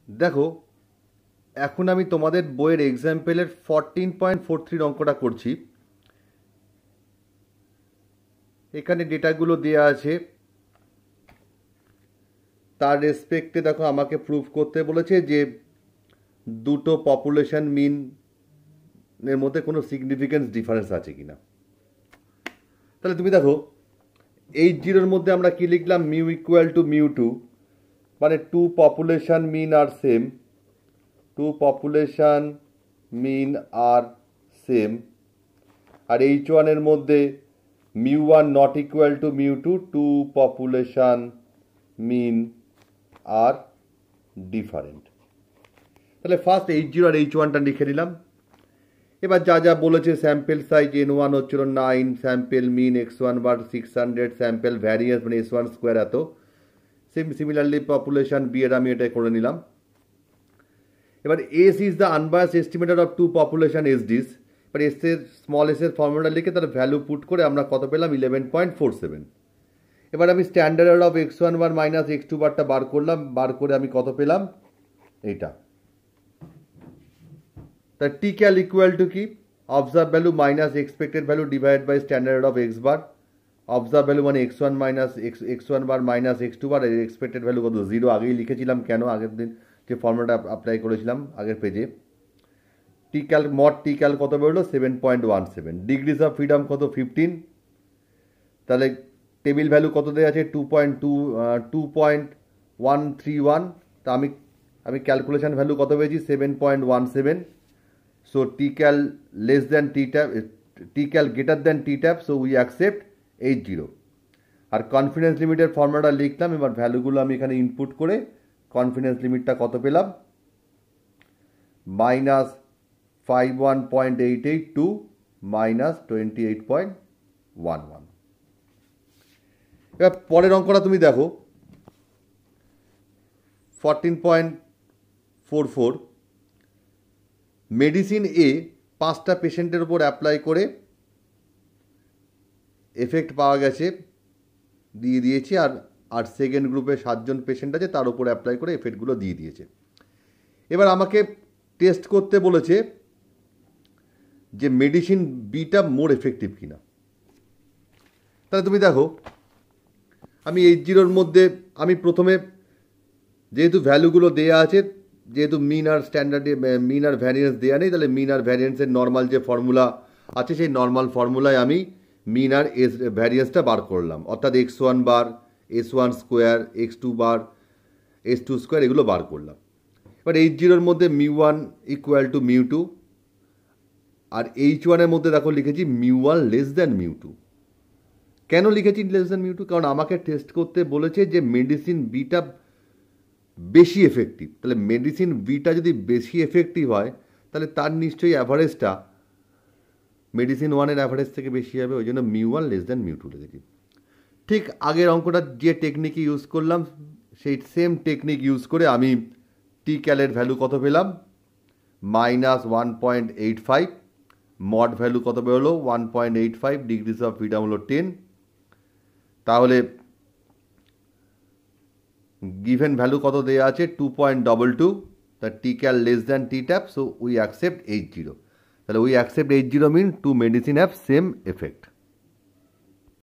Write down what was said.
দেখো, এখন আমি তোমাদের বইয়ের এক্সাম্পলের 14.43 অঙ্কটা করছি। এখানে ডেটাগুলো দেওয়া আছে, তার রেসপেক্টে দেখো আমাকে প্রুভ করতে বলেছে যে দুটো পপুলেশন মিনের মধ্যে কোনো সিগনিফিক্যান্স ডিফারেন্স আছে কিনা। তাহলে তুমি দেখো, 80-র মধ্যে আমরা কি লিখলাম, mu equal to mu two, মানে two population mean are same, two population mean are same. আর H1 এর মধ্যে mu one not equal to mu two, two population mean are different. তাহলে ফার্স্ট H0 আর H1টা লিখে নিলাম। এবার যা যা বলেছে, স্যাম্পেল সাইজ N1 হচ্ছিল 9, স্যাম্পেল মিন X1 বার 600, স্যাম্পেল ভ্যারিয়েন্স মানে S1 স্কোয়ার এত। সিমিলারলি পপুলেশন বি এর আমি এটা করে নিলাম। এবার S is the unbiased estimator of two population SDs. এবার এস এর স্মল এস এর ফর্মুলা লিখে তার ভ্যালু পুট করে আমরা কত পেলাম, 11.47। এবার আমি standard of X1 bar minus X2 বারটা বার করলাম, বার করে আমি কত পেলাম, এইটা। তা টি ক্যাল ইকুয়াল টু কি, observe value minus expected value divide by standard of X bar. Observe value মানে X1 minus X1 bar minus X2 bar, expected value কত, 0। আগেই লিখেছিলাম, কেন, আগের দিন যে ফর্মুলাটা অ্যাপ্লাই করেছিলাম আগের পেজে। টি ক্যাল মড টি ক্যাল কত বেরোলো, 7.17। ডিগ্রিজ অফ ফ্রিডম কত, 15। তাহলে টেবিল ভ্যালু কত দেওয়া আছে, 2.131। তা আমি ক্যালকুলেশন ভ্যালু কত পেয়েছি, 7.17। So T cal less than T tab, T cal greater than T tab, so we accept H0। আর কনফিডেন্স লিমিটের ফর্মুলাটা লিখলাম। এবার ভ্যালুগুলো আমি এখানে ইনপুট করে কনফিডেন্স লিমিটটা কত পেলাম, -51.88 টু -28.11। এবার পরের অঙ্কটা তুমি দেখো, 14.44। মেডিসিন এ 5টা পেশেন্টের উপর অ্যাপ্লাই করে এফেক্ট পাওয়া গেছে, দিয়ে দিয়েছি। আর সেকেন্ড গ্রুপে 7জন পেশেন্ট আছে, তার উপর অ্যাপ্লাই করে এফেক্টগুলো দিয়ে দিয়েছে। এবার আমাকে টেস্ট করতে বলেছে যে মেডিসিন বিটা মোর এফেক্টিভ কিনা। তাহলে তুমি দেখো, আমি H0-র মধ্যে আমি প্রথমে, যেহেতু ভ্যালুগুলো দেয়া আছে, যেহেতু মিন আর স্ট্যান্ডার্ডে মিন আর ভ্যারিয়েন্স দেওয়া নেই, তাহলে মিন আর ভ্যারিয়েন্সের নর্মাল যে ফর্মুলা আছে, সেই নর্মাল ফর্মুলায় আমি মিন আর ভ্যারিয়েন্সটা বার করলাম। অর্থাৎ X1 বার, S1 স্কোয়ার, X2 বার, S2 স্কোয়ার, এগুলো বার করলাম। এবার H0-র মধ্যে mu one equal to mu two, আর H1-এর মধ্যে দেখো লিখেছি mu one less than mu two. কেন লিখেছি লেস দ্যান মিউ টু, কারণ আমাকে টেস্ট করতে বলেছে যে মেডিসিন বিটা বেশি এফেক্টিভ। তাহলে মেডিসিন বিটা যদি বেশি এফেক্টিভ হয়, তাহলে তার নিশ্চয়ই অ্যাভারেজটা মেডিসিন ওয়ানের অ্যাভারেজ থেকে বেশি হবে। ওই জন্য mu one less than mu two লিখেছি। ঠিক আগের অঙ্কটা যে টেকনিক ইউজ করলাম, সেই সেম টেকনিক ইউজ করে আমি টি ক্যালের ভ্যালু কত পেলাম, -1.85। মড ভ্যালু কত বেরোলো, 1.85। ডিগ্রিজ অফ ফ্রিডম হলো 10। তাহলে গিভেন ভ্যালু কত দেওয়া আছে, 2.22। তা T cal less than T tab, so we accept H0। তাহলে we accept H0 mean two medicine have same effect.